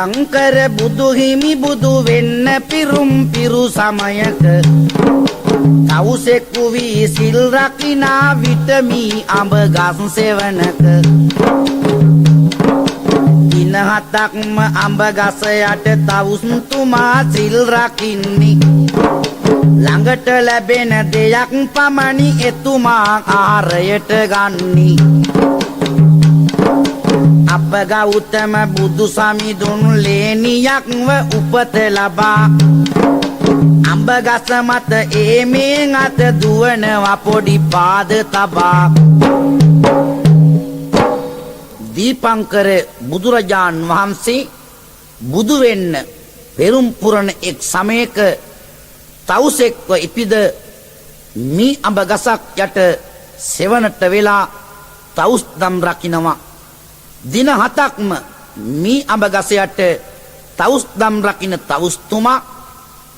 දීපංකර බුදු හිමි බුදු වෙන්න පිරුම් පිරු සමයක තවුසෙකු වී සිල් රකිනා විටමි අඹ ගස් සෙවණක දින හතක්ම අඹ ගස යට තවුස්තුමා සිල් රකින්නේ ළඟට ලැබෙන දෙයක් පමණි එතුමා ආහාරයට ගන්නි අප ගෞතම බුදු සමිඳුන් ලේනියක්ව උපත ලබා අඹ ගස මත ඒමෙන් අත දුවනවා පොඩි පාද තබා දීපංකර බුදුරජාන් වහන්සේ බුදු වෙන්න පෙරම් පුරන එක් සමයක තවුසෙක්ව ඉපිද මී අඹ ගසක් යට සෙවණට වෙලා තවුස් දම් රකින්නවා දින 7ක්ම මී අඹ ගස යට තවුස් දම් රකින්න තවුස්තුමා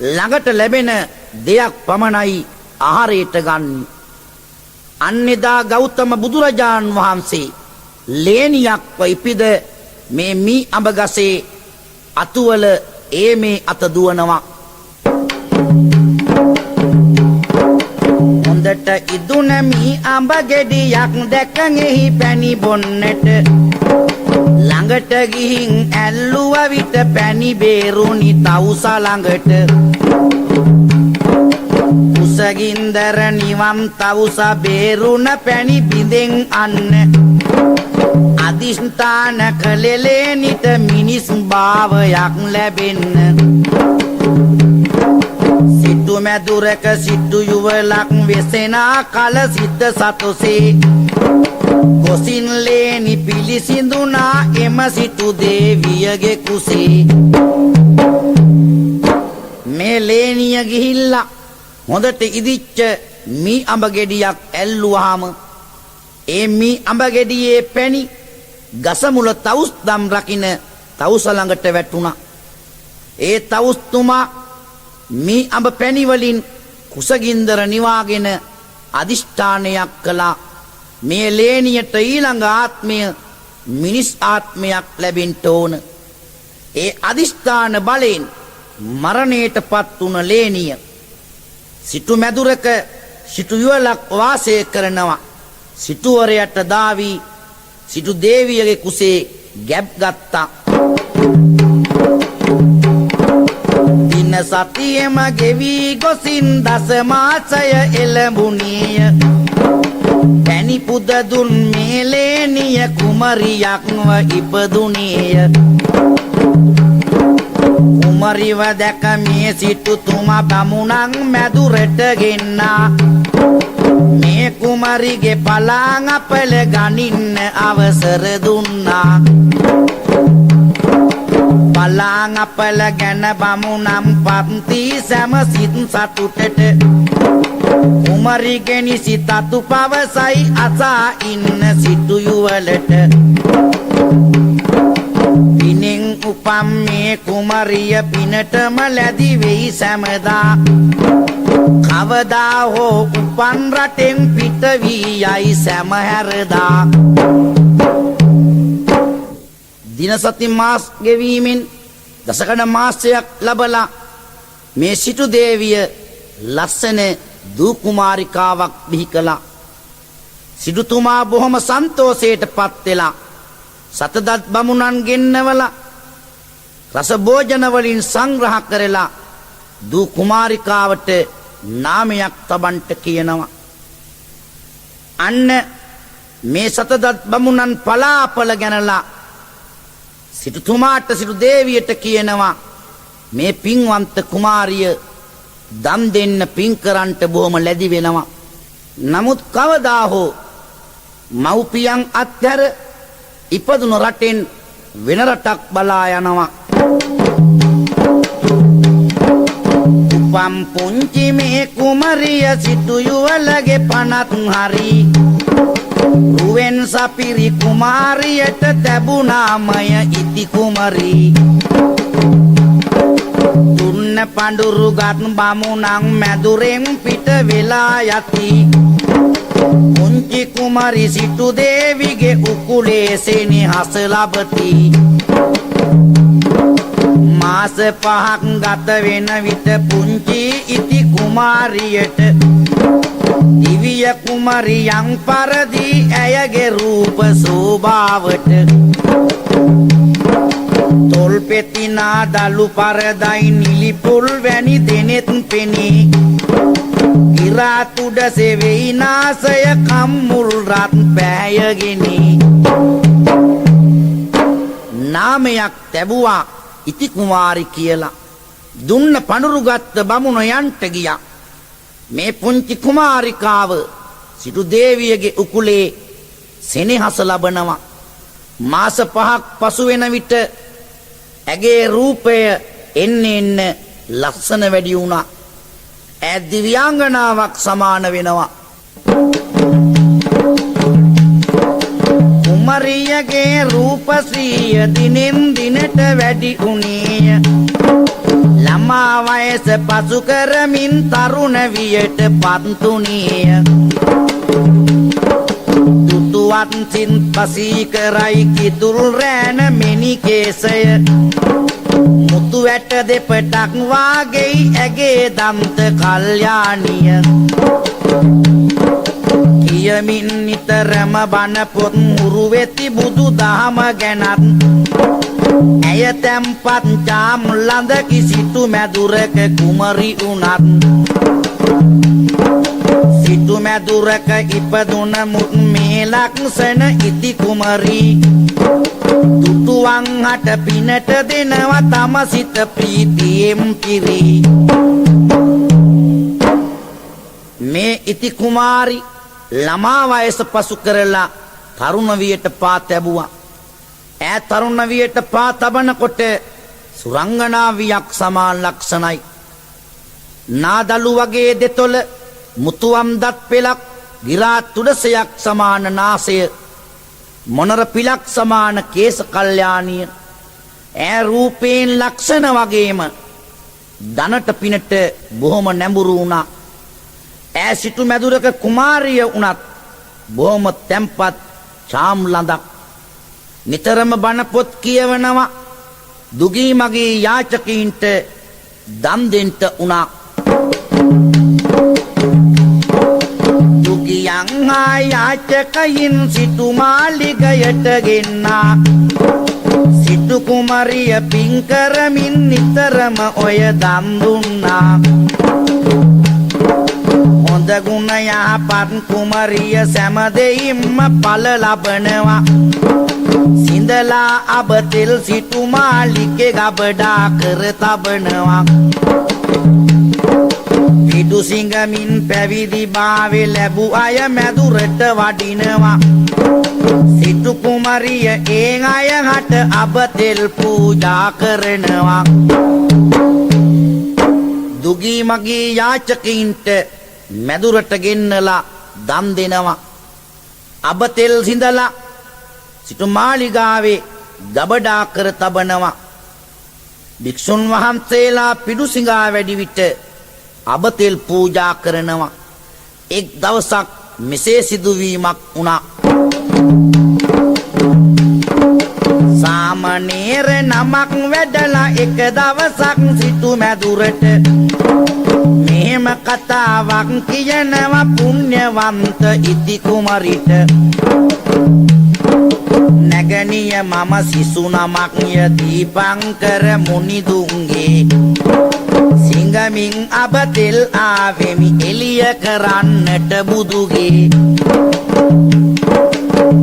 ළඟට ලැබෙන දෙයක් පමණයි ආහාරයට ගන්න. අන්නේදා ගෞතම බුදුරජාන් වහන්සේ ලේනියක්ව ඉපිද මේ මී අඹ ගසේ අතුවල ඒමේ අත දුවනවා. හොඳට ඉදුණ මී අඹ ගෙඩියක් දැකගෙහි පැණි බොන්නට ළඟට ගිහින් ඇල්ලුව විට පැණි බේරුණි තවුසා ළඟට කුසගින්දර නිවන් තවුසා බේරුණ පැණි බිඳෙන් අන්න අදිෂ්ඨාන කළේ නිත මිනිස් භාවයක් ලැබෙන්න සිටු මැදුරක සිටු යුවලක් වෙසෙනා කල සිත සතොසේ කොසින් ලේනි පිලිසිඳුනා එම සිටු දේවියගේ කුසේ මේ ලේනිය ගිහිල්ලා හොඳට ඉදිච්ච මී අඹ ගෙඩියක් ඇල්ලුවාම ඒ මී අඹ ගෙඩියේ පැණි ගස මුල තවුස් දම් රකින්න තවුස ළඟට වැටුණා. ඒ තවුස්තුමා මී අඹ පැණි වලින් කුසගින්දර නිවාගෙන අදිෂ්ඨානයක් කළා. මේ ලේනියට ඊළඟ ආත්මය මිනිස් ආත්මයක් ලැබෙන්න ඕන. ඒ අදිෂ්ඨාන බලයෙන් මරණයටපත් වුණ ලේනිය සිටු මැදුරක සිටු යුවලක් වාසය කරනවා. සිටුවරයට දාවි සිටු දේවියගේ කුසේ ගැබ් ගත්තා. දින සතියෙම ගෙවි ගොසින් දස මාසය එළඹුණිය පැණි පුද දුන් මේ ලේනිය කුමරියක්ව ඉපදුණිය. කුමරිව දැක මේ සිටුතුමා බමුණන් මැදුරට ගෙන්නා මේ කුමරිගේ පලාං අපල ගනින්න අවසර දුන්නා. පලාං අපල ගැන බමුණන් පන්ති සැම සිත් සතුටට කුමරිගේ නිසි තතු පවසයි අසා ඉන්න සිටු යුවලට. පිනෙන් උපම් මේ කුමරිය පිනටම ලැබි වෙයි සැමදා. කවදා හෝ උපන් රටෙන් පිට වී යයි සැම හැරදා. දින සති මාස් ගෙවීමෙන් දසකඩ මාසයක් ලබලා මේ සිටු දේවිය ලස්සන දූ කුමාරිකාවක් බිහි කළා. සිටුතුමා බොහොම සන්තෝෂයට පත් වෙලා සතදත් බමුණන් ගෙන්නවලා රස භෝජන වලින් සංග්‍රහ කරලා දූ කුමාරිකාවට නාමයක් තබන්ට කියනවා. අන්න මේ සතදත් බමුණන් පලාපල ගැනලා සිටුතුමාට සිටු දේවියට කියනවා මේ පින්වන්ත කුමාරිය දම් දෙන්න පින් කරන්ට බොහොම ලැබි වෙනවා. නමුත් කවදා හෝ මව්පියන් අත්හැර ඉපදුණු රටෙන් වෙන රටක් බලා යනවා. උපම් පුංචි මේ කුමරිය සිටු යුවලගේ පනත් හරි රුවෙන් සපිරි කුමාරියට තැබුණාමය ඉති කුමරි. තුන්න පඳුරු ගත් බමුණන් මැදුරෙන් පිට වෙලා යති. පුංචි කුමරි සිටු දේවිගේ උකුලේ සෙනෙහස ලබති. මාස 5ක් ගත වෙන විට පුංචි ඉති කුමාරියට දිවිය කුමරියන් පරදී ඇයගේ රූප සෝභාවට තොල් පෙතිනා දලු පරදයි නිලිපුල් වැනි දෙනෙත් පෙනී ඉරාතුඩ සෙවෙයි නාසය කම්මුල් රත් පෑයගෙනි නාමයක් තැබුවා ඉති කුමාරි කියලා දුන්න පඳුරු ගත්ත බමුණ යන්ට ගියා මේ පුංචි කුමාරිකාව සිටු දේවියගේ උකුලේ සෙනෙහස ලබනවා මාස 5ක් පසු වෙන විට ඇගේ රූපය එන්න ලස්සන වැඩි වුණා ඈ දිව්‍යාංගනාවක් සමාන වෙනවා කුමරියගේ රූපශ්‍රීය දිනෙන් දිනට වැඩි වුණේය ළමා වයස පසු කරමින් තරුණ වියට පත්ුණේය දුටුවත් සින් පසී කරයි කිතුල් රෑන මෙනි කේසය මුතු වැට දෙපටක් වාගෙයි ඇගේ දන්ත කල්යාණිය කියමින් නිතරම බණ පොත් මුරු වෙති බුදු දහම ගැනත් ඇය තැම්පත් ජාම් ළඳ කිසිතු මැදුරක කුමරි උනත් සිටු මැදුරක ඉපදුන මුත් මේ ලක්ෂණ ඉති කුමරි දුටුවන් හට පිනට දෙනවා තම සිත ප්‍රීතියෙන් පිරි මේ ඉති කුමාරි ළමා වයස පසු කරලා තරුණ වියට පා තැබුවා ඈ තරුණ වියට පා තබනකොට සුරංගනාවියක් සමාන ලක්ෂණයි නාදලු වගේ දෙතොල මුතුවම් දත් පෙලක් ගිරා තුඩසයක් සමාන නාසය මොනර පිලක් සමාන කේස කල්යාණිය ඈ රූපේන් ලක්ෂණ වගේම දනට පිනට බොහොම නැඹුරු වුණා ඈ සිටු මැදුරක කුමාරිය වුණත් බොහොම තැම්පත් චාම් ළඳක් නිතරම බණ පොත් කියවනවා දුගී මගේ යාචකීන්ට දන් දෙන්න උනා දුගියන් හා යාචකයින් සිටු මාලිගයට ගෙන්නා සිටු කුමරිය පින් කරමින් නිතරම ඔය දන් දුන්නා හොඳ ගුණ යහපත් කුමරිය සෑම දෙයින්ම ඵල ලබනවා සිඳලා අබතෙල් සිටු මාලිගේ ගබඩා කර තබනවා පිටු සිංගමින් පැවිදි භාවය ලැබූ අය මැදුරට වඩිනවා සිටු කුමරිය ඒ අය හට අබතෙල් පූජා කරනවා දුගී මගේ යාචකයින්ට මැදුරට ගෙන්නලා දන් දෙනවා අබතෙල් සිඳලා සිටු මාලිගාවේ ගබඩා කර තබනවා භික්ෂුන් වහන්සේලා පිඩු සිඟා වැඩි විට අබතෙල් පූජා කරනවා එක් දවසක් මෙසේ සිදුවීමක් වුණා සාමණේර නමක් වැඩලා එක දවසක් සිටු මැදුරට මෙහෙම කතාවක් කියනවා පුණ්‍යවන්ත ඉති කුමරිට නැගණිය මම සිසු නමක් ය දීපංකර මුනිදුන්ගේ සිංගමින් අබතෙල් ආවෙමි එළිය කරන්නට බුදුගේ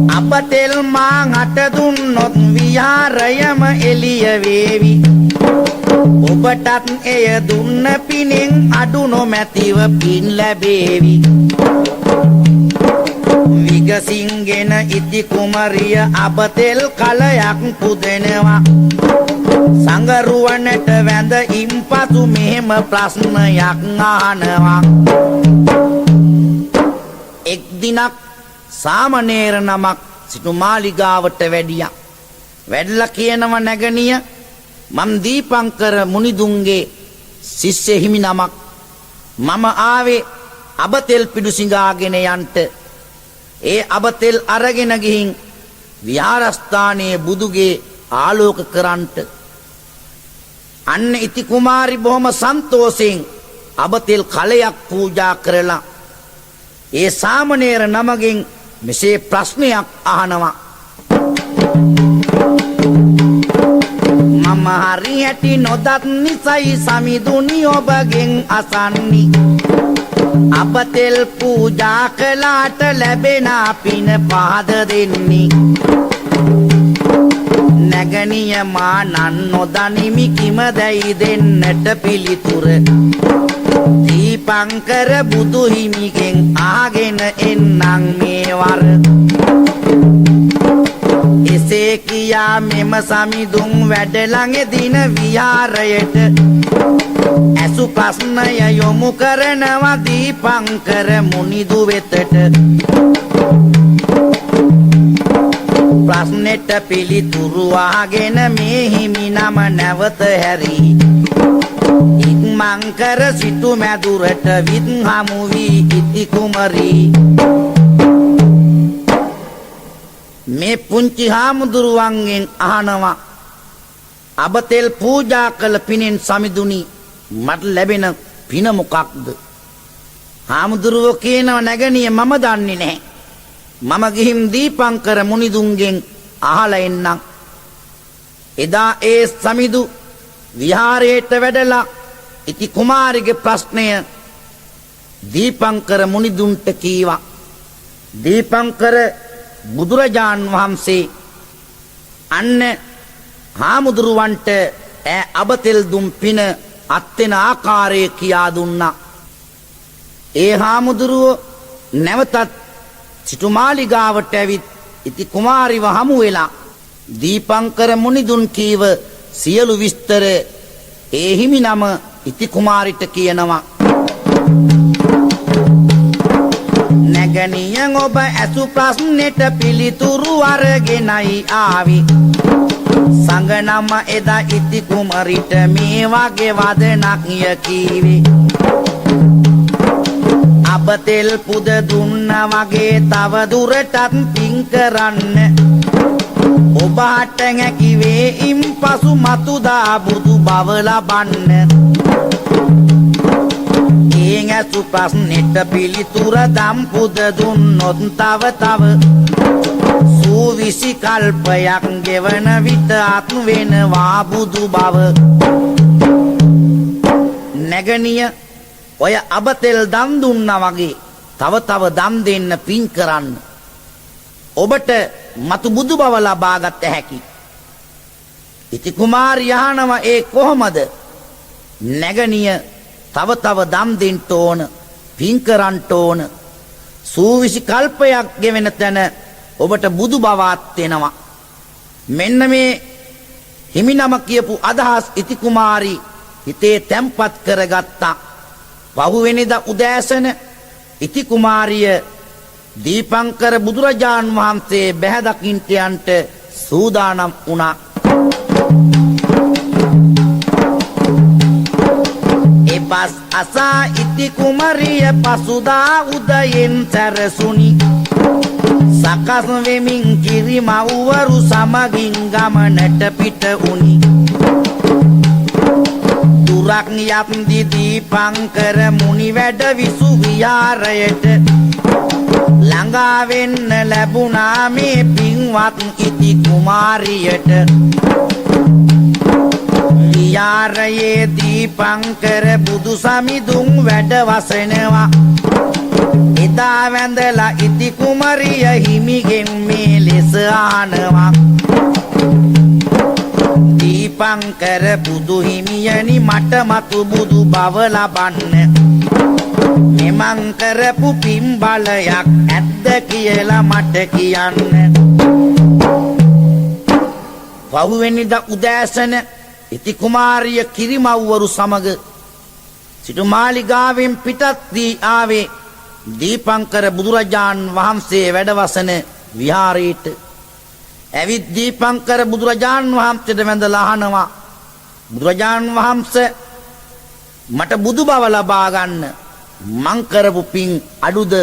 අබතෙල් මා හට දුන්නොත් විහාරයම එළිය වේවි ඔබටත් එය දුන්න පිනෙන් අඩු නොමැතිව පින් ලැබේවි විගසින්ගෙන ඉති කුමරිය අබතෙල් කලයක් පුදෙනවා සංගරුවනට වැඳ ඉන්පසු මෙහෙම ප්‍රශ්නයක් අහනවා එක් දිනක් සාමණේර නමක් සිටු මාලිගාවට වැඩියා වැඩලා කියනව නැගණිය මම දීපංකර මුනිදුන්ගේ ශිෂ්‍ය හිමි නමක් මම ආවේ අබතෙල් පිඩු සිඟාගෙන යන්ට ඒ අබතෙල් අරගෙන ගිහින් විහාරස්ථානයේ බුදුගේ ආලෝක කරන්ට අන්න ඉති කුමාරි බොහොම සන්තෝෂෙන් අබතෙල් කලයක් පූජා කරලා ඒ සාමණේර නමගෙන් මෙසේ ප්‍රශ්නයක් අහනවා. මම හරි හැටි නොදත් නිසයි සමිඳුනි ඔබගෙන් අසන්නි. අබතෙල් පූජා කළාට ලැබෙන පින පහද දෙන්නි. නැගණිය මා නන් නොදනිමි කිමදැයි දෙන්නට පිළිතුර. දීපංකර බුදු හිමිගෙන් ආගෙන එන්නම් මේ වර. එසේ කියා මෙම සමිඳුන් වැඩ ළඟදින විහාරයට ඇසු ප්‍රශ්නය යොමු කරනවා දීපංකර මුනිදු වෙතට. ප්‍රශ්නෙට පිළිතුරු ආගෙන මේ හිමි නම නැවත හැරී ඉක්මන් කර සිටු මැදුරට විත් හමු වී ඉති කුමරී. මේ පුංචි හාමුදුරුවන්ගෙන් අහනවා අබතෙල් පූජා කළ පිනෙන් සමිඳුනි මට ලැබෙන පින මොකක්ද? හාමුදුරුවෝ කියනවා නැගණිය මම දන්නේ නැහැ. මම ගිහින් දීපංකර මුනිදුන්ගෙන් අහලා එන්නම්. එදා ඒ සමිඳු විහාරයට වැඩලා ඉති කුමාරිගේ ප්‍රශ්නය දීපංකර මුනිදුන්ට කීවා. දීපංකර බුදුරජාන් වහන්සේ අන්න හාමුදුරුවන්ට අබතෙල් දුම් පින අත්වෙන ආකාරය කියා දුන්නා. ඒ හාමුදුරුවෝ නැවතත් සිටුමාලිගාවට ඇවිත් ඉති කුමාරිව හමු වෙලා දීපංකර මුනිදුන් කීව සියලු විස්තර ඒ හිමි නම ඉති කුමාරිට කියනවා. නැගණියන් ඔබ ඇසු ප්‍රශ්නෙට පිළිතුරු අරගෙනයි ආවි. සංගනම එදා ඉති කුමරිට මේ වගේ වදනක් කීවේ. අබතෙල් පුද දුන්න වගේ තව දුරටත් පින් කරන්න. ඔබට හැකිවේ ඉන් පසු මතුදා බුදු බව ලබන්න. එන් ඇසු ප්‍රශ්නෙට පිළිතුර දම් පුද දුන්නොත් තව සූවිසි කල්පයක් ගෙවන විට අත් වෙනවා බුදු බව. නැගණිය ඔය අබතෙල් දන් දුන්නා වගේ තව දන් දෙන්න පින් කරන්න. ඔබට මතු බුදු බව ලබාගත හැකි. ඉති කුමාරි අහනවා ඒ කොහොමද? නැගණිය තව දන් දෙන්න ඕන, පින් කරන්න ඕන. සූවිසි කල්පයක් ගෙවෙන තැන ඔබට බුදු බවත් වෙනවා. මෙන්න මේ හිමිනම කියපු අදහස් ඉති කුමාරි හිතේ තැම්පත් කරගත්තා. පහුවෙනිදා උදෑසන ඉති කුමාරිය දීපංකර බුදුරජාන් වහන්සේ බැහැ දකින්ට යන්ට සූදානම් වුණා. එපස් අසා ඉති කුමරිය පසුදා උදයෙන් සැරසුනි. සකස් වෙමින් කිරි මව්වරු සමගින් ගමනට පිට වුනි. දුරක් යත්දි දීපංකර මුනි වැඩ විසු විහාරයට ළඟා වෙන්න ලැබුණා මේ පින්වත් ඉති කුමාරියට. විහාරයේ දීපංකර බුදු සමිඳුන් වැඩ වසනවා. එදා වැඳලා ඉති කුමරිය හිමිගෙන් මේ ලෙස අහනවා. දීපංකර බුදු හිමියනි මට මතු බුදු බව ලබන්න මෙමන් කරපු පින් බලයක් ඇද්ද කියලා මට කියන්න. පහුවෙනිදා උදෑසන ඉති කුමාරිය කිරිමව්වරු සමග සිටුමාලිගාවෙන් පිටත් වී ආවේ දීපංකර බුදුරජාන් වහන්සේ වැඩවසන විහාරයට. ඇවිත් දීපංකර බුදුරජාන් වහන්සේට වැඳලා අහනවා බුදුරජාන් වහන්සේ මට බුදු බව ලබා ගන්න මං කරපු පින් අඩුද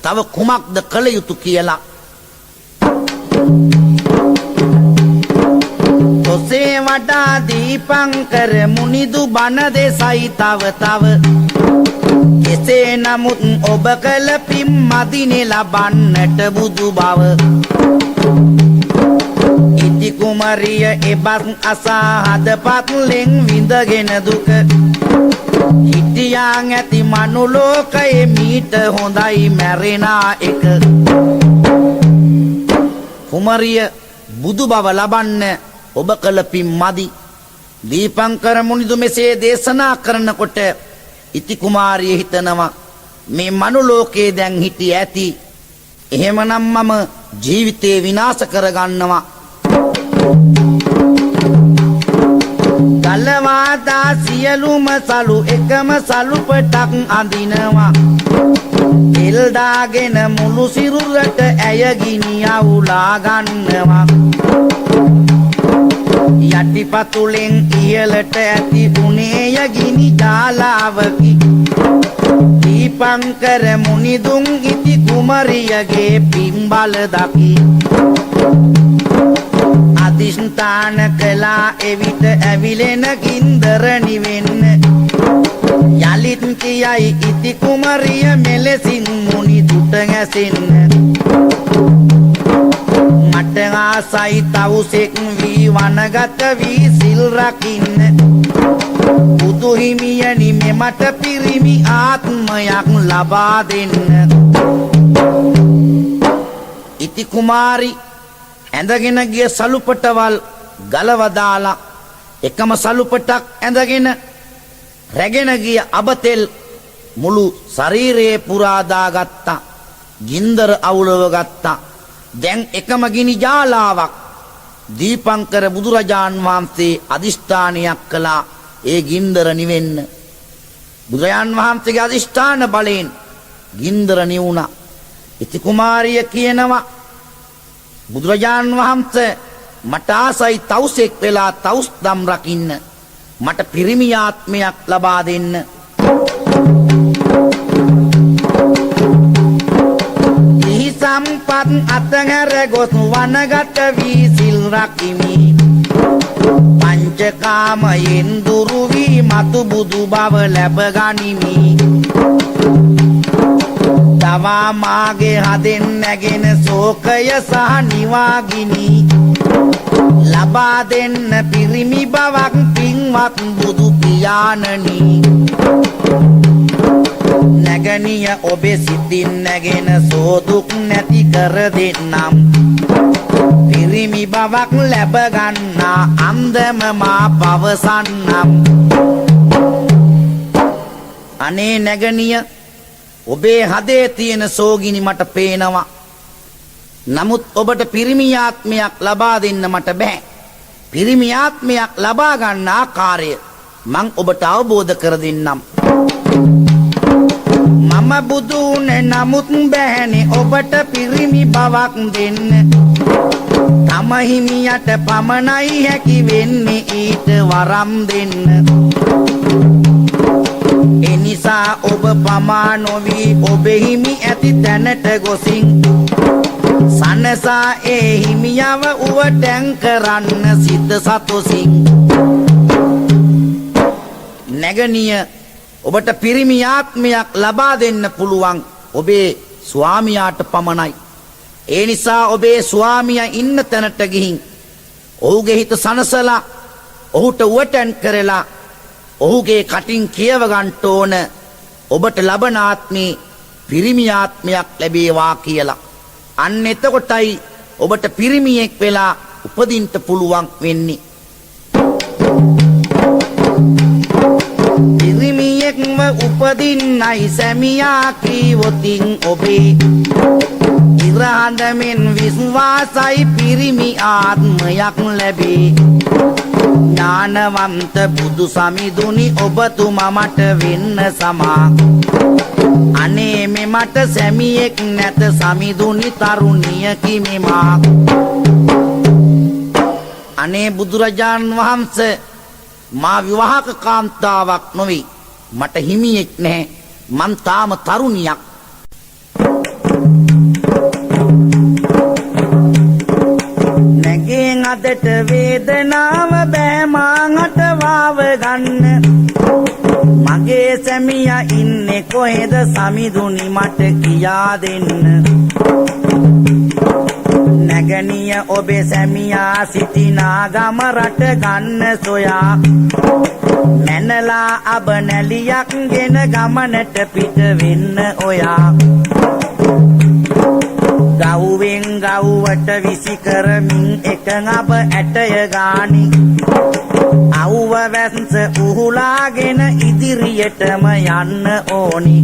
තව කුමක්ද කළ යුතු කියලා. තොසේ වඩා දීපංකර මුනිදු බණ දෙසයි තව තව එසේ නමුත් ඔබ කළ පින් මදිනේ ලබන්නට බුදු බව ඉති කුමරිය එබත් අසා හදපත් ලෙන් විඳගෙන දුක හිටියාන් ඇති මනුලෝකයේ මීට හොඳයි මැරෙනා එක කුමරිය බුදු බව ලබන්න ඔබ කළ පින් මදි දීපංකර මුනිදු මෙසේ දේශනා කරනකොට ඉති කුමාරිය හිතනවා මේ මනුලෝකයේ දැන් හිටි ඇති එහෙමනම් මම ජීවිතේ විනාශ කරගන්නවා ගලවාදා සියලුම සලු එකම සලුපටක් අඳිනවා තෙල් දාගෙන මුළු සිරුරට ඇය ගිනි අවුලා ගන්නවා යටිපතුලෙන් ඉහළට ඇති උනේය ගිනි ජාලාවකි දීපංකර මුනිදුන් ඉති කුමරියගේ පින්බල දකි අදිෂ්ඨාන කළා එවිට ඇවිලෙන ගින්දර නිවෙන්න යලිත් කියයි ඉති කුමරිය මෙලෙසින් මුනිදුට ගැසෙන්න මට ආසයි තවුසෙක් වී වනගත වී සිල් රකින්න බුදු හිමියනි මෙමට පිරිමි ආත්මයක් ලබා දෙන්න ඉති කුමාරි ඇඳගෙන ගිය සලුපටවල් ගලවදාලා එකම සලුපටක් ඇඳගෙන රැගෙන ගිය අබතෙල් මුළු ශරීරයේ පුරා දාගත්තා ගින්දර අවුලව ගත්තා දැන් එකම ගිනි ජාලාවක් දීපංකර බුදුරජාන් වහන්සේ අදිෂ්ඨානයක් කළා ඒ ගින්දර නිවෙන්න බුදුරජාන් වහන්සේගේ අදිෂ්ඨාන බලයෙන් ගින්දර නිවුණා ඉති කුමාරිය කියනවා බුදුරජාන් වහන්සේ මට ආසයි තවුසෙක් වෙලා තවුස් දම් රකින්න මට පිරිමි ආත්මයක් ලබා දෙන්න සම්පත් අතහැර ගොස් වනගත වී සිල් රකිමි පංචකාමයෙන් දුරු වී මතු බුදු බව ලැබ ගනිමි තවා මාගේ හදෙන් නැගෙන ශෝකය සහ නිවාගිනි ලබා දෙන්න පිරිමි බවක් පින්වත් බුදු පියාණනි නැගණිය ඔබේ සිතින් නැගෙන සෝදුක් නැති කර දෙන්නම් පිරිමි බවක් ලැබ ගන්නා අන්දම මා පවසන්නම් අනේ නැගණිය ඔබේ හදේ තියෙන සෝගිනි මට පේනවා නමුත් ඔබට පිරිමි ආත්මයක් ලබා දෙන්න මට බෑ පිරිමි ආත්මයක් ලබා ගන්න ආකාරය මං ඔබට අවබෝධ කර දෙන්නම් මම බුදුන් නමුත් බෑනේ ඔබට පිරිමි බවක් දෙන්න තම හිමියට පමණයි හැකි වෙන්නේ ඊට වරම් දෙන්න එනිසා ඔබ පමා නොවි ඔබ හිමි ඇති තැනට ගොසින් සනසා ඒ හිමියව උවටැන් කරන්න සිත සතොසින් නැගණිය ඔබට පිරිමි ආත්මයක් ලබා දෙන්න පුළුවන් ඔබේ ස්වාමියාට පමණයි ඒ නිසා ඔබේ ස්වාමියා ඉන්න තැනට ගිහින් ඔහුගේ හිත සනසලා ඔහුට උවටැන් කරලා ඔහුගේ කටින් කියව ගන්න ඕන ඔබට ලබන ආත්මේ පිරිමි ආත්මයක් ලැබේවා කියලා අන්න එතකොටයි ඔබට පිරිමියෙක් වෙලා උපදින්න පුළුවන් වෙන්නේ පිරිමියෙක්ව උපදින්නයි සැමියා කීවොතින් ඔබේ ඉරහඳමින් විශ්වාසයි පිරිමි ආත්මයක් ලැබේ ඥානවන්ත බුදු සමිඳුනි ඔබතුමා මට වෙන්න සමා අනේ මෙමට සැමියෙක් නැත සමිඳුනි තරුණියකි මෙමා අනේ බුදුරජාන් වහන්සේ මා විවාහක කාන්තාවක් නොවේ මට හිමියෙක් නැහැ මං තාම තරුණියක් නැගෙන් අදට වේදනාව සැමියා ඉන්නේ කොහෙද සමිඳුනි මට කියා දෙන්න නැගණිය ඔබේ සැමියා සිටිනා ගම රට ගන්න සොයා මැනලා අබ නැලියක් ගෙන ගමනට පිට වෙන්න ඔයා ගව්වෙන් ගව්වට විසි කරමින් එකඟ අප ඇටය ගානි අවුව වැස්ස උහුලාගෙන ඉදිරියටම යන්න ඕනි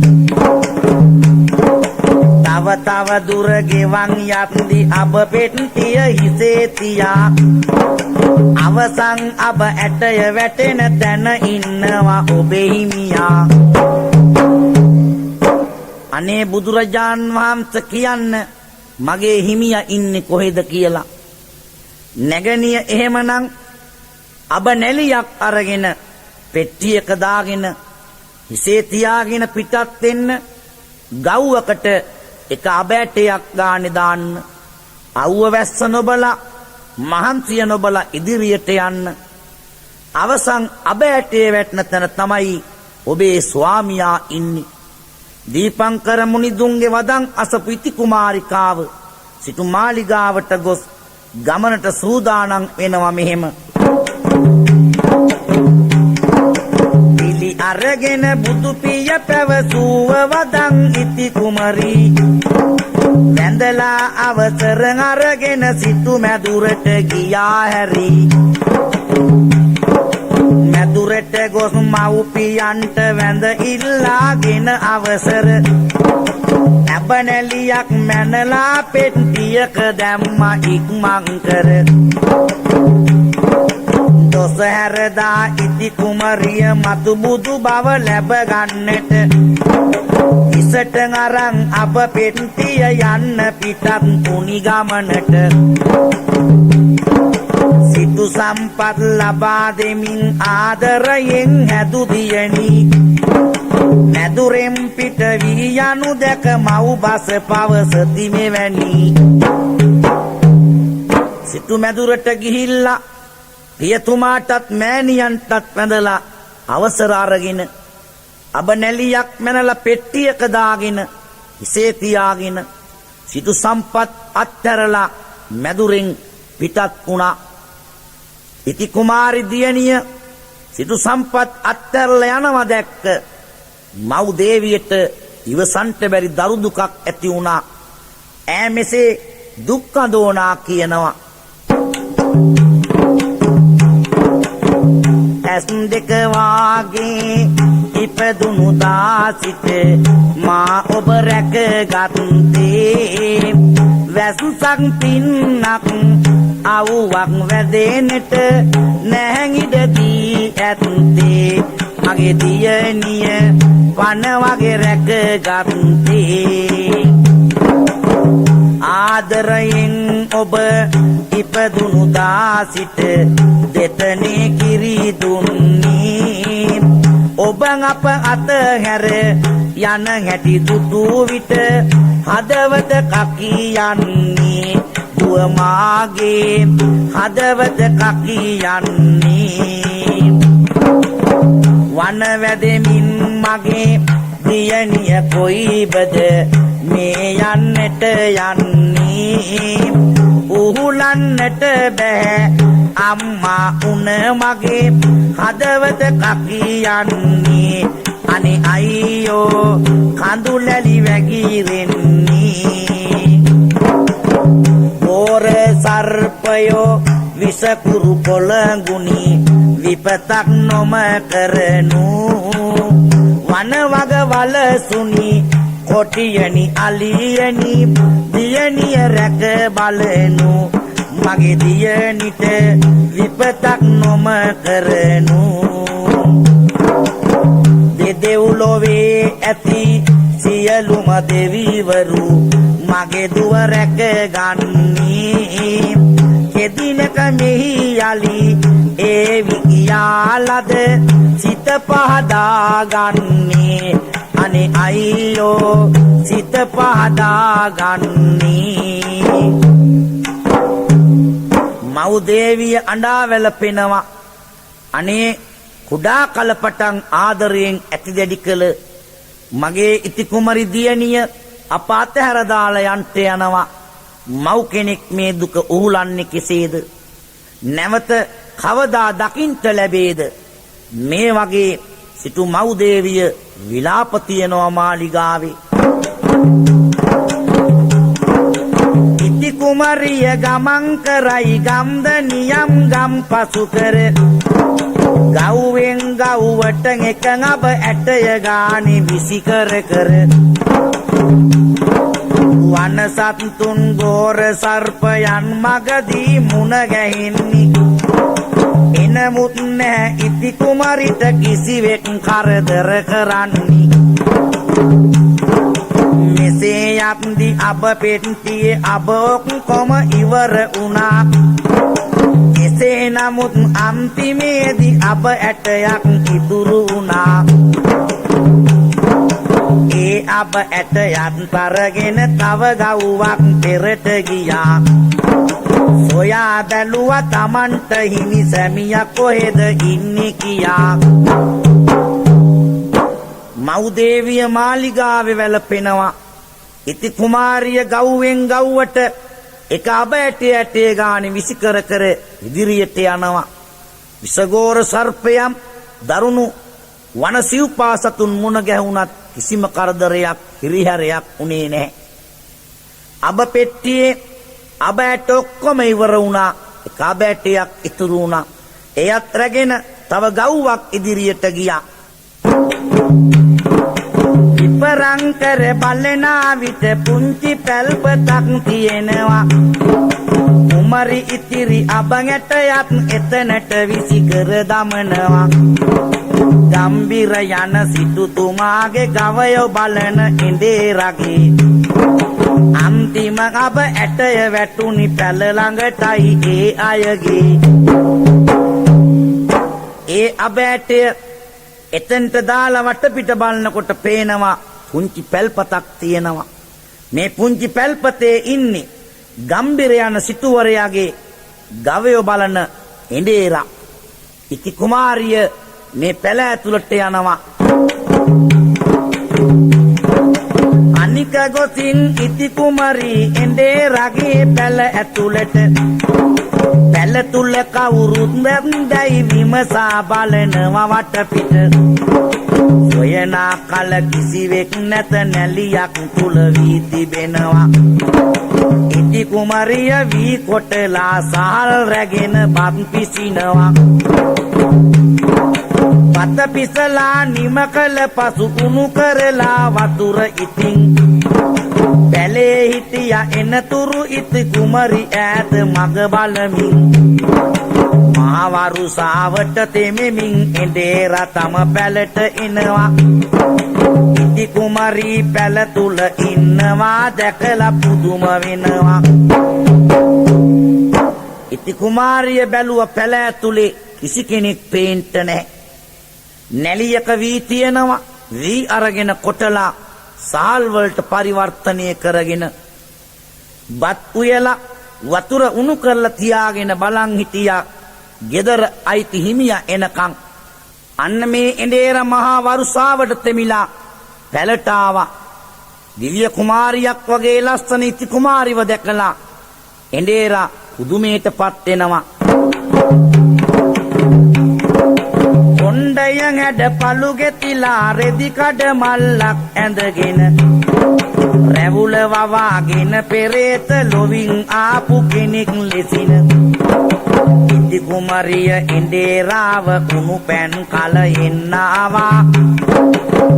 තව තව දුර ගෙවන් යද්දි අබ පෙට්ටිය හිසේ තියා අවසන් අබ ඇටය වැටෙන තැන ඉන්නවා ඔබේ හිමියා අනේ බුදුරජාන් වහන්සේ කියන්න මගේ හිමියා ඉන්නේ කොහෙද කියලා නැගණිය එහෙමනම් අබ නැලියක් අරගෙන පෙට්ටියක දාගෙන හිසේ තියාගෙන පිටත් වෙන්න ගව්වකට එක අබ ඇටයක් ගානේ දාන්න අවුව වැස්ස නොබලා මහන්සිය නොබලා ඉදිරියට යන්න අවසන් අබ ඇටේ වැටෙන තැන තමයි ඔබේ ස්වාමියා ඉන්නේ දීපංකර මුනිදුන්ගේ වදන් අසපු ඉති කුමාරිකාව සිටු මාලිගාවට ගොස් ගමනට සූදානම් වෙනවා මෙහෙම පිළි අරගෙන බුදු පිය පැවසුව වදන් ඉති කුමරී වැඳලා අවසර අරගෙන සිටු මැදුරට ගියා හැරි මැදුරට ගොස් මව්පියන්ට වැඳ ඉල්ලාගෙන අවසර ඇබ නැලියක් මැනලා පෙට්ටියක දැම්මා ඉක්මන් කර දොස හැරදා ඉති කුමරිය මතු බුදු බව ලැබ ගන්නට ඉසට අරන් අප පෙට්ටිය යන්න පිටත් උනි ගමනට සිටු සම්පත් ලබා දෙමින් ආදරයෙන් හැදු දියණි මැදුරෙන් පිට වී යනු දැක මව් බස පවසති මෙවැනි සිටු මැදුරට ගිහිල්ලා පියතුමාටත් මෑණියන්ටත් වැඳලා අවසර අරගෙන අබ නැලියක් මැනලා පෙට්ටියක දාගෙන හිසේ තියාගෙන සිටු සම්පත් අත්හැරලා මැදුරෙන් පිටත් වුණා ඉති කුමාරි දියණිය සිටු සම්පත් අත්හැරලා යනවා දැක්ක මව් දේවියට ඉවසන්ට බැරි දරු දුකක් ඇති වුණා ඈ මෙසේ දුක් අඳෝනා කියනවා ඇස් දෙක වාගේ ඉපදුණු දාසිත මා ඔබ රැක ගත්තේ වැසුසක් පින්නක් අවුවක් වැදෙන්නට නැහැඟිඩදී ඇත්තේ මගේ දියණිය වන වගේ රැක ගත්තේ ආදරයෙන් ඔබ ඉපදුණු දාසිත දෙතනේ කිරි දුන්නේ ඔබ අප අතහැර යන හැටි දුටු විට හදවත කකී යන්නේ දුව මාගේ හදවත කකී යන්නේ වන වැදෙමින් මගේ දියණිය කොයිබද මේ යන්නට යන්නේ උහුලන්නට බෑ අම්මා උන මගේ හදවත කකී යන්නේ අනේ අයියෝ කඳුලැලි වැගිරෙන්නේ බෝර සර්පයෝ විසකුරු පොළඟුනි විපතක් නොම කරනු වන වග වලසුනි කොටියනි අලියනි දියණිය රැක බලනු මගේ දියණිට විපතක් නොම කරනු දෙදෙව්ලොවේ ඇති සියලුම දෙවිවරු මගේ දුව රැක ගන්නේ කෙදිනක මෙහි යලි ඒ විකියාලද සිත පහදා ගන්නේ අනේ අයියෝ සිත පහදා ගන්නේ මව් දේවිය අඬා වැළපෙනවා අනේ කුඩා කල පටන් ආදරයෙන් ඇති දැඩි කළ මගේ ඉති කුමරි දියණිය අප අතහැර දාලා යන්ට යනවා. මව් කෙනෙක් මේ දුක උහුලන්නේ කෙසේද? නැවත කවදා දකින්ට ලැබේද? මේ වගේ සිටු මව් දේවිය විලාප තියනවා මාලිගාවේ. ඉති කුමරිය ගමන් කරයි ගම්ද නියම් ගම් පසු කර ගව්වෙන් ගව්වට එකඟ අබ ඇටය ගානි විසි කර කර වනසත්තුන් ගෝර සර්පයන් මගදී මුණ ගැහෙන්නේ එනමුත් නැහැ ඉති කුමරිට කිසිවෙක් කරදර කරන්නේ. මෙසේ යත්දි අබ පෙට්ටියේ අබ ඔක්කොම ඉවර වුණා. එසේ නමුත් අන්තිමේදී අබ ඇටයක් ඉතුරු වුණා. ඒ අබ ඇටයත් තරගෙන තව ගව්වක් පෙරට ගියා. සොයා බැලුවා Tamanට හිමි සැමියා කොහෙද ඉන්නේ කියා. මව් දේවිය මාලිගාවේ වැළපෙනවා. ඉති කුමාරිය ගව්වෙන් ගව්වට එක අබ ඇටේ ගානේ විසි කර කර ඉදිරියට යනවා. විසගෝර සර්පයම් දරුණු වන සිව්පාසතුන් මුණ ගැහුණත් කිසිම කරදරයක් හිරිහැරයක් උනේ නැහැ. අබ පෙට්ටියේ අබ ඇට ඔක්කොම ඉවර වුණා. එක අබ ඇටයක් ඉතුරු වුණා. එයත් රැගෙන තව ගව්වක් ඉදිරියට ගියා. විපරංකර බලනා විට පුංචි පැල්පතක් තියෙනවා. කුමරි ඉතිරි අබ ඇටයත් එතනට විසි කර දමනවා. ගම්බිර යන සිටුතුමාගේ ගවය බලන ඉඳේරගේ අන්තිම අබ ඇටය වැටුනි පැල ළඟටයි ඒ අයගේ. ඒ අබ ඇටය එතෙන්ට දාලා වටපිට බලනකොට පේනවා පුංචි පැල්පතක් තියෙනවා. මේ පුංචි පැල්පතේ ඉන්නේ ගම්බිර යන සිටුවරයාගේ ගවය බලන ඉඳේරා. ඉති කුමාරිය මේ පැල ඇතුළට යනවා. අනික ගොසින් ඉති කුමරි ඉඳේරාගේ පැල ඇතුළට පැල තුල කවුරුත් නැන්දයි විමසා බලනවා වටපිට. සොයනා කල කිසිවෙක් නැත නැලියක් තුල වී තිබෙනවා. ඉති කුමරිය වී කොටලා සාල් රැගෙන බත් පිසිනවා. බත පිසලා නිම කළ පසු කුණු කරලා වතුර ඉතින් පැලේ හිටියා එනතුරු ඉති කුමරි ඈත මග බලමින්. මහවරු සාවට තෙමෙමින් එඳේරා තම පැලට එනවා. ඉති කුමරි පැල තුල ඉන්නවා දැකලා පුදුම වෙනවා. ඉති කුමාරිය බැලුව පැල ඇතුලේ කිසි කෙනෙක් පේන්ට නැහැ. නැලියක වී තියෙනවා. වී අරගෙන කොටලා සාල් වලට පරිවර්තනය කරගෙන බත් උයලා වතුර උණු කරලා තියාගෙන බලන් හිටියා. ගෙදර අයිති හිමියා එනකන් අන්න මේ එඳේර මහා වරුසාවට තෙමිලා පැලට ආවා. දිව්‍ය කුමාරියක් වගේ ලස්සන ඉති කුමාරිව දැකලා එඳේරා පුදුමයටපත් වෙනවා. කොණ්ඩයන් හැඩ පළු ගෙතිලා රෙදි කඩ මල්ලක් ඇඳගෙන රැවුල වවාගෙන පෙරේත ලොවින් ආපු කෙනෙක් ලෙසින ඉති කුමරිය ඉඳේරාව කුණු පෑන් කලෙන්න ආවා.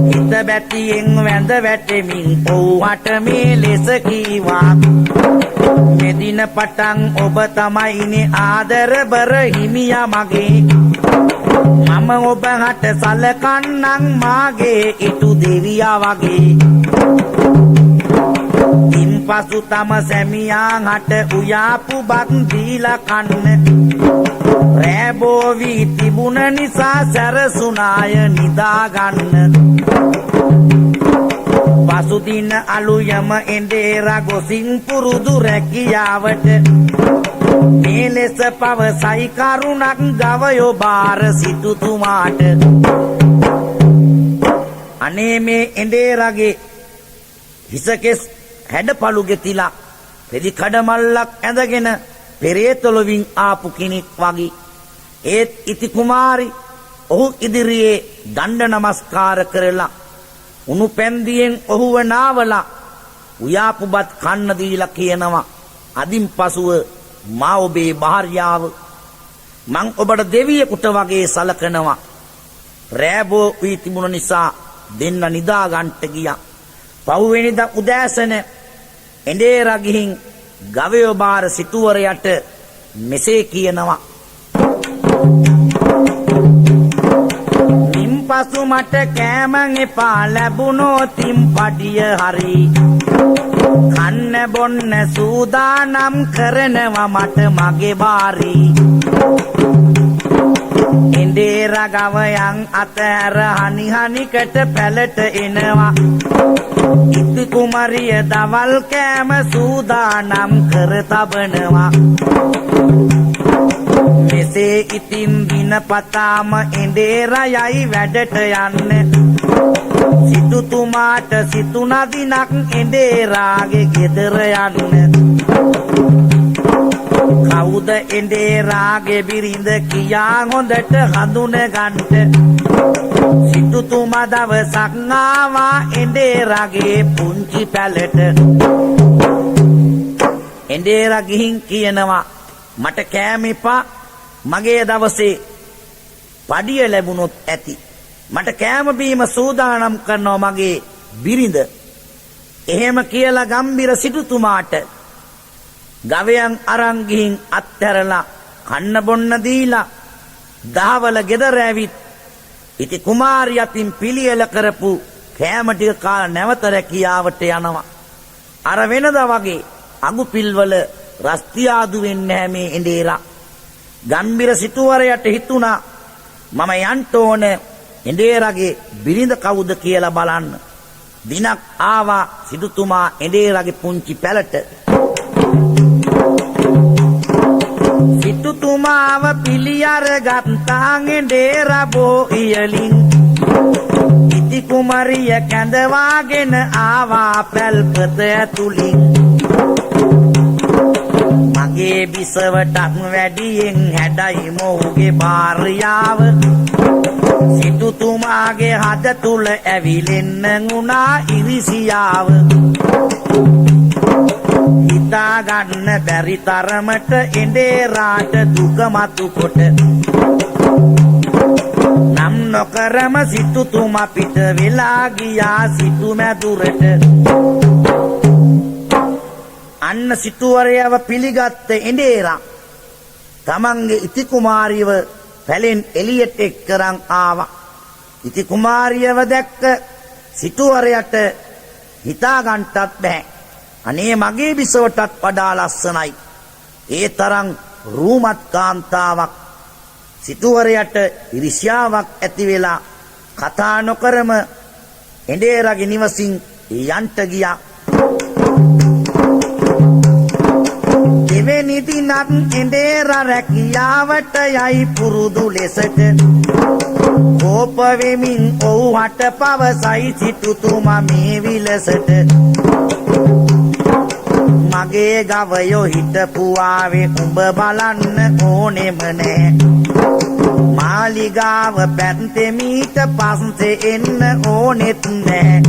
හිත බැතියෙන් වැඳ වැටෙමින් ඔව්වට මේ ලෙස කීවා. මෙදින පටන් ඔබ තමයිනේ ආදර බර හිමියා මගේ. මම ඔබ හට සලකන්නම් මාගේ ඉටු දෙවියා වගේ. ඉන්පසු තම සැමියා හට උයාපු බත් දීලා කන්න. රෑබෝ වී තිබුණ නිසා සැරසුනාය නිදා ගන්න. පසුදින අලුයම එඳේරා ගොසින් පුරුදු රැකියාවට මේ ලෙස පවසයි කරුණක් ගවයෝ බාර සිටුතුමාට. අනේ මේ එඬේරගේ හිසකෙස් හැඩපළු ගෙතිලා රෙදි කඩමල්ලක් ඇඳගෙන පෙරේතොලවින් ආපු කෙනෙක් වගේ. ඒත් ඉති කුමාරි ඔහු ඉදිරියේ දණ්ඩ නමස්කාර කරලා උණු පැන්දියෙන් ඔහුව නාවලා උයාපුබත් කන්න දීලා කියනවා, අදින් පසුව මා ඔබේ භාර්යාව. මං ඔබට දෙවියෙකුට වගේ සලකනවා. රෑබෝ වී තිබුණ නිසා දෙන්න නිදා ගන්නට ගියා. පහුවෙනිදා උදෑසන එඬේරා ගිහින් ගවයෝ බාර සිටුවරයට මෙසේ කියනවා, පසු මට කෑමන් එපා ලැබුණොත් පඩිය හරි. කන්න බොන්න සූදානම් කරනවා මට මගේ බාරි. එඬේරා ගවයන් අතහැර හනි හනිකට පැලට එනවා. ඉති කුමරිය දවල් කෑම සූදානම් කර තබනවා. මෙසේ ඉතින් දිනපතාම එඬේරා යයි වැඩට යන්න. සිටුතුමාට සිතුනා දිනක් එඬේරාගේ ගෙදර යන්න. කවුද එඬේරාගේ බිරිඳ කියා හොඳට හඳුන ගන්නට. සිටුතුමා දවසක් ආවා එඬේරාගේ පුංචි පැලට. එඬේරා ගිහින් කියනවා, මට කෑම එපා, මගේ දවසේ පඩිය ලැබුණොත් ඇති. මට කෑම බීම සූදානම් කරනවා මගේ බිරිඳ. එහෙම කියලා ගම්බිර සිටුතුමාට ගවයන් අරන් ගිහින් අත්හැරලා කන්න බොන්න දීලා දහවල ගෙදර ඇවිත් ඉති කුමාරිය අතින් පිළියෙල කරපු කෑම ටික කාලා නැවත රැකියාවට යනවා. අර වෙනදා වගේ අඟු පිල්වල රස්තියාදු වෙන්නේ නැහැ මේ එඬේරා. ගම්බිර සිටුවරයට හිතුණා, මම යන්න ඕන එඬේරාගේ බිරිඳ කවුද කියලා බලන්න. දිනක් ආවා සිටුතුමා එඬේරාගේ පුංචි පැලට. සිටුතුමාව පිළිඅර ගත්තාන් එඬේරා බෝ ඉයලින්. ඉති කුමරිය කැඳවාගෙන ආවා පැල්පත ඇතුලින්. මගේ බිසවටත් වැඩියෙන් හැඩයි මොහුගේ භාර්යාව. සිටුතුමාගේ හද තුල ඇවිලෙන්න උනා ඉරිසියාව. හිතා ගන්න බැරි තරමට එඬේරාට දුක මතු කොට නම් නොකරම සිටුතුමා පිට වෙලා ගියා සිටු මැදුරට. අන්න සිටුවරයව පිළිගත්ත එඬේරා තමන්ගේ ඉති කුමාරියව පැලෙන් එළියට එක්කරන් ආවා. ඉති කුමාරියව දැක්ක සිටුවරයට හිතා ගන්නටත් බෑ. අනේ මගේ බිසවටත් වඩා ලස්සනයි. ඒ තරම් රූමත් කාන්තාවක්. සිටුවරයට ඉරිෂ්‍යාවක් ඇති වෙලා කතා නොකරම එඬේරාගේ නිවසින් යන්ට ගියා. දෙවෙනි දිනත් එඬේරා රැකියාවට යයි පුරුදු ලෙසට. කෝප වෙමින් ඔහුට පවසයි සිටුතුමා මේ විලසට. මගේ ගවයෝ හිටපු ආවේ උඹ බලන්න ඕනෙම නෑ. මාලිගාව පැත්තේ මීට පස්සේ එන්න ඕනෙත් නෑ.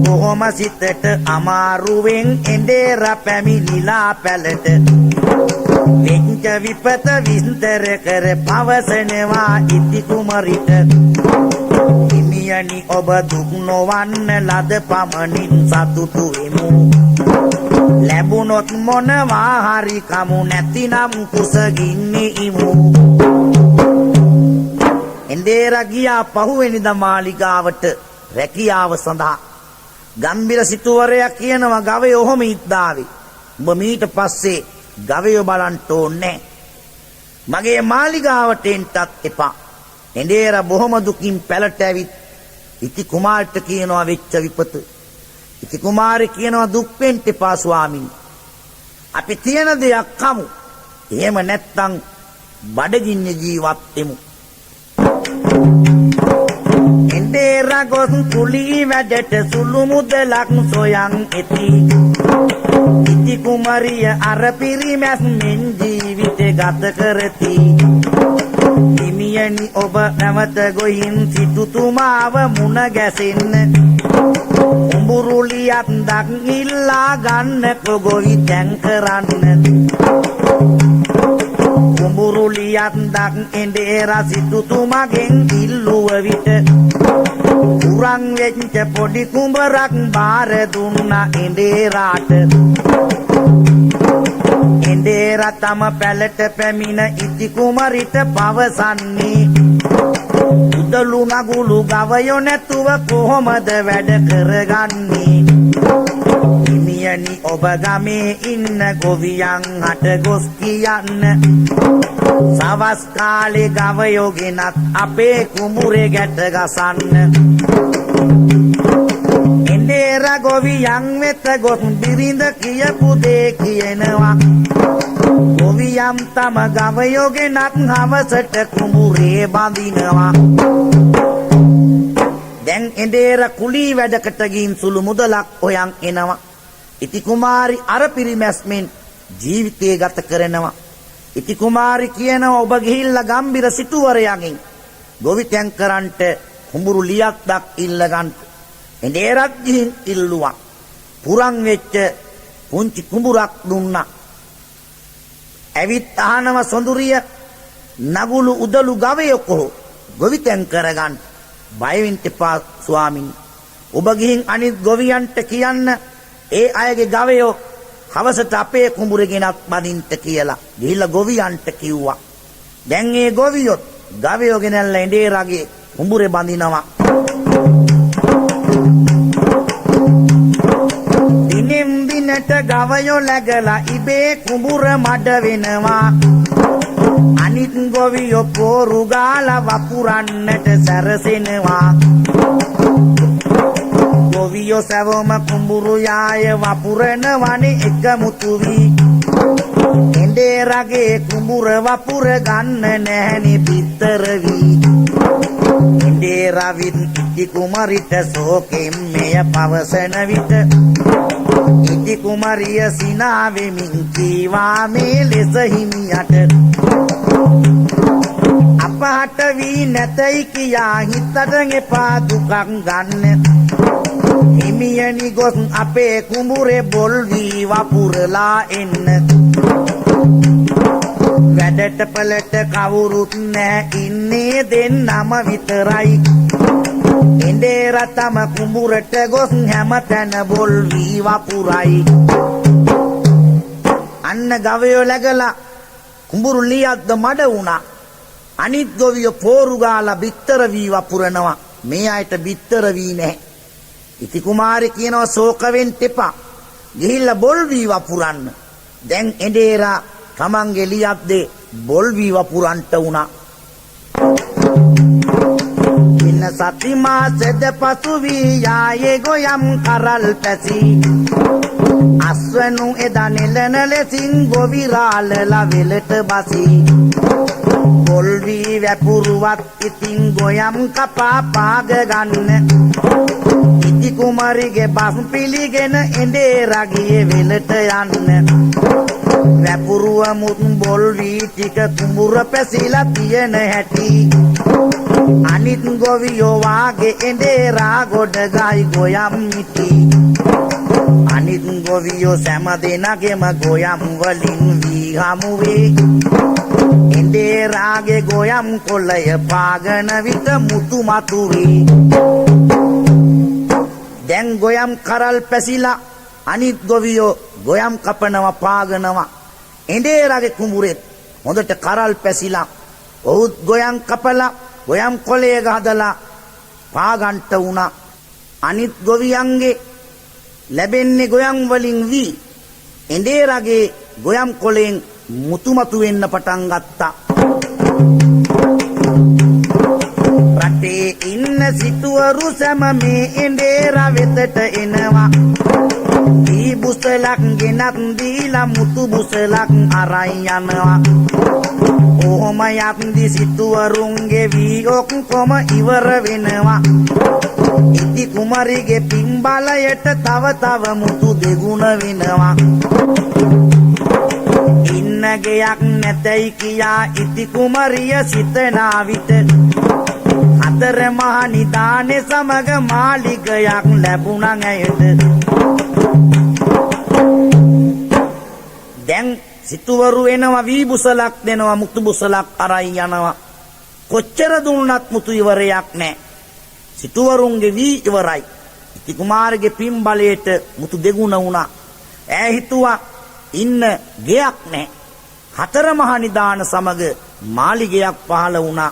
කොහොම සිතට අමාරුවෙන් එඬේරා පැමිණිලා පැලට. වෙච්ච විපත විස්තර කර පවසනවා ඉති කුමරිට. හිමියනි ඔබ දුක් නොවන්න ලද පමණින් සතුටු වෙමු. ලැබුණොත් මොනවා හරි කමු නැතිනම් කුසගින්නේ ඉමු. එඬේරා ගියා පහුවෙනිදා මාලිගාවට රැකියාව සඳහා. ගම්බිර සිටුවරයා කියනවා, ගවයෝ ඔහොම ඉද්දාවේ. උඹ මීට පස්සේ ගවයෝ බලන්න ඕනේ. මගේ මාලිගාවට එන්නත් එපා. එඬේරා බොහොම දුකින් පැලට ඇවිත් ඉති කුමාරට කියනවා වෙච්ච විපත. ඉති කුමාරි කියනවා, දුක් වෙන්න එපා ස්වාමීනි. අපි තියෙන දෙයක් කමු. එහෙම නැත්තම් බඩගින්නේ ජීවත් වෙමු. එන්දේර ගොස් කුලී වැඩට සුළු මුදලක් සොයන් ඇති. ඉති කුමරිය අර පිරිමැස් මෙන් ජීවිත ගත කරති. හිමියනි ඔබ නැවත ගොයින් සිටුතුමාව මුණ ගැසෙන්න. උඹුරුලියක් දක් ඉල්ලා ගන්න කොගොවි දැන් කරන්න. උඹුරුලියක් දක් එන්දේර සිටුතුමගෙන් ඉල්ලුව විට උරන් වෙච්ච පොඩි කුඹරක් බාර දුන්නා එන්දේරාට. එන්දේර තම පැලට පැමිණ ඉති කුමරිට පවසන්නේ උදලු නගුළු ගවයෝ නැතුව කොහොමද වැඩ කරගන්නේ. හිමියනි ඔබ ගමේ ඉන්න ගොවියන් හට ගොස් කියන්න. සවස් කාලේ ගවයෝ ගෙනත් අපේ කුඹුරේ ගැට ගසන්න. එන්දේර ගොවියන් වෙත ගොස් බිරිඳ කියපු දේ කියනවා. ගොවියන් තම ගවයෝ ගෙනත් හවසට කුඹුරේ බඳිනවා. දැන් එන්දේර කුලී වැඩකට ගින් සුළු මුදලක් හොයන් එනවා. ඉති කුමාරි අර පිරිමැස්මෙන් ජීවිතය ගත කරනවා. ඉති කුමාරි කියනවා ඔබ ගිහිල්ලා ගම්බිර සිටුවරයන්ගෙන් ගොවිතැන් කරන්ට කුඹුරු ලියක් දක් ඉල්ල ගන්න. එන්දේරත් ගිහින් ඉල්ලුවා. පුරන් වෙච්ච පුංචි කුඹුරක් දුන්නා. ඇවිත් අහනව සොඳුරිය නගුළු උදලු ගවයෝ කොහො ගොවිතැන් කරගන්න. බය වෙන්න එපා ස්වාමීනි. ඔබ ගිහින් අනිත් ගොවියන්ට කියන්න ඒ අයගේ ගවයෝ හවසට අපේ කුඹුරේ ගෙනත් බඳින්න කියලා. ගිහිල්ලා ගොවියන්ට කිව්වා. දැන් ඒ ගොවියොත් ගවයෝ ගෙනල්ලා එන්දේරගේ කුඹුරේ බඳිනවා. දිනෙන් දිනට ගවයෝ läගලා ඉබේ කුඹුර මඩ වෙනවා. අනිත් ගොවියෝ පෝරු ගාලා වපුරන්නට සැරසෙනවා. ගොවියෝ සැවොම කුඹුරු යාය වපුරනවනේ එකමුතු වී. එන්දේරගේ කුඹුර වපුර ගන්න නැහැනේ පිටර වී. එන්දේර විත් ඉති කුමරිට සෝකෙන් මෙය පවසන විට ඉති කුමරිය සිනා වෙමින් කීවා මේ ලෙස හිමියට. අපහට වී නැතයි කියා හිතට එපා දුකක් ගන්න. හිමියනි ගොස් අපේ කුඹුරේ බොල් වී වපුරලා එන්න. වැඩට පළට කවුරුත් නෑ ඉන්නේ දෙන්නම විතරයි. එන්දේර තම කුඹුරට ගොස් හැමතැන බොල් වී වපුරයි. අන්න ගවයෝ läගලා කුඹුරු ලියක්ද මඩ වුණා. අනිත් ගොවියෝ පෝරු ගාලා බිත්තර වී වපුරනවා. මේ අයට බිත්තර වී නැහැ. ඉති කුමාරි කියනවා ශෝක වෙන්න එපා. ගිහිල්ලා බොල් වී වපුරන්න. දැන් එන්දේර තමන්ගේ ලියක්ද බොල් වී වපුරන්ට වුණා. ඉන්න සති මාසෙද පසු වී යායේ ගොයම් කරල් පැසි. අස්වනු එදා නෙලන ලෙසින් ගොවිරාලලා වෙලට බසි. බොල් වී වැපුරුවත් ඉතින් ගොයම් කපා පාග ගන්න. ඉති කුමාරිගේ බස් පිළිගෙන එන්දේර ගියේ වෙලට යන්න. වැපුරුව මුත් බොල් වී ටික කුඹුර පැසිලා තියෙන හැටි. අනිත් ගොවියෝ වාගේ එන්දේර ගොඩ ගයි ගොයම් මිටි. අනිත් ගොවියෝ සෑම දෙනාගේම ගොයම් වලින් වී හමුවේ. එන්දේරගේ ගොයම් කොළය පාගන විට මුතු මතුවේ. දැන් ගොයම් කරල් පැසිලා අනිත් ගොවියෝ ගොයම් කපනවා පාගනවා. එන්දේරගේ කුඹුරෙත් හොඳට කරල් පැසිලා ඔහුත් ගොයම් කපලා ගොයම් කොළය ගහදලා පාගන්ට වුණා. අනිත් ගොවියන්ගේ ලැබෙන්නේ ගොයම් වලින් වී. එන්දේරගේ ගොයම් කොළෙන් මුතු මතු වෙන්න පටන් ගත්තා. රටේ ඉන්න සිටුවරු සැම මේ එන්දේර වෙතට එනවා. බුසලක් ගෙනත් දීලා මුතු බුසලක් අරන් යනවා කොහොම යත්දි සිටුවරුන්ගේ වී ඔක්කොම ඉවර වෙනවා ඉති කුමාරිගේ පින් බලයට තව තව මුතු දෙගුණ වෙනවා ඉන්න ගයක් නැතයි කියා ඉති කුමාරිය සිතනා විට හතර මහා නිදානේ සමග මාලිගයක් ලැබුණා ඇයට දැන් සිටුවරු එනවා වී බුසලක් දෙනවා මුතු බුසලක් අරයි යනවා කොච්චර දුන්නත් මුතු ඉවරයක් නැහැ සිටුවරුන්ගේ වී ඉවරයි ඉති කුමාරගේ පින් බලයට මුතු දෙගුණ වුණා ඈ හිතුවා ඉන්න ගෙයක් නැහැ හතර මහා නිදාන සමග මාලිගයක් පහළ වුණා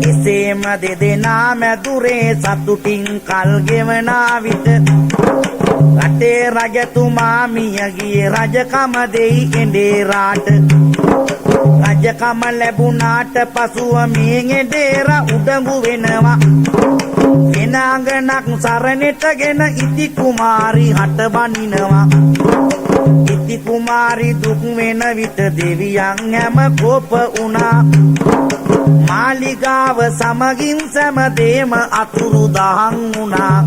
එසේම දෙදෙනා මැදුරේ සතුටින් කල් ගෙවනා විට රටේ රජතුමා මිය ගියේ රජකම දෙයි එඬේරාට රජකම ලැබුණාට පසුව මේ එඬේරා උඩඟු වෙනවා වෙන අඟනක් සරණටගෙන ඉති කුමාරි හට බනිනවා ඉති කුමාරි දුක් වෙන විට දෙවියන් හැම කෝප වුණා මාලිගාව සමගින් සෑමදේම අතුරුදහන් වුණා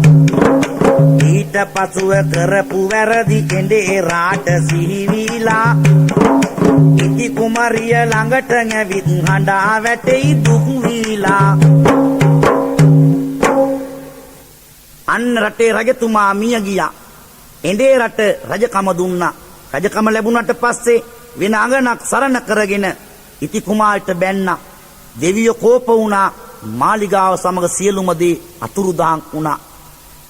ඊට පසුව කරපු වැරදි එඬේරාට සිහිවිලා ඉති කුමාරිය ළඟට ඇවිත් හඬා වැටෙයි දුක් වීලා අන්න රටේ රජතුමා මිය ගියා එඬේරට රජකම දුන්නා රජකම ලැබුණාට පස්සේ වෙන අඟනක් සරණ කරගෙන ඉති කුමාරිට බැන්නා දෙවියෝ කෝප වුණා මාලිගාව සමග සියලුම දේ අතුරුදහන් වුණා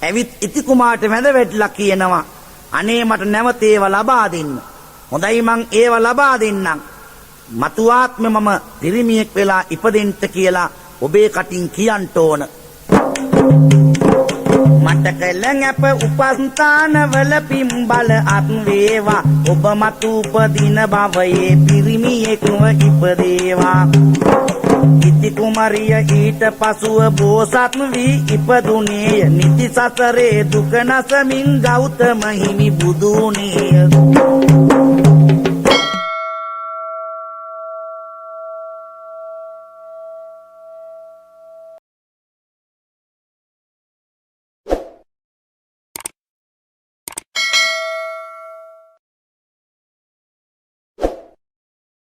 ඇවිත් ඉති කුමාරට වැඳ වැටිලා කියනවා අනේ මට නැවත ඒවා ලබා දෙන්න හොඳයි මං ඒවා ලබා දෙන්නම් මතු ආත්මෙ මම පිරිමියෙක් වෙලා ඉපදෙන්න කියලා ඔබේ කටින් කියන්න ඕන මට කලං අප උපස්ථානවල පින් බල අත් වේවා ඔබ මතු උපදින භවයේ පිරිමියෙක්ව ඉපදේවා ඉති කුමාරිය ඊට පසුව බෝසත් වී ඉපදුනේය නිති සසරේ දුක නැසමින් ගෞතම හිමි බුදුනේය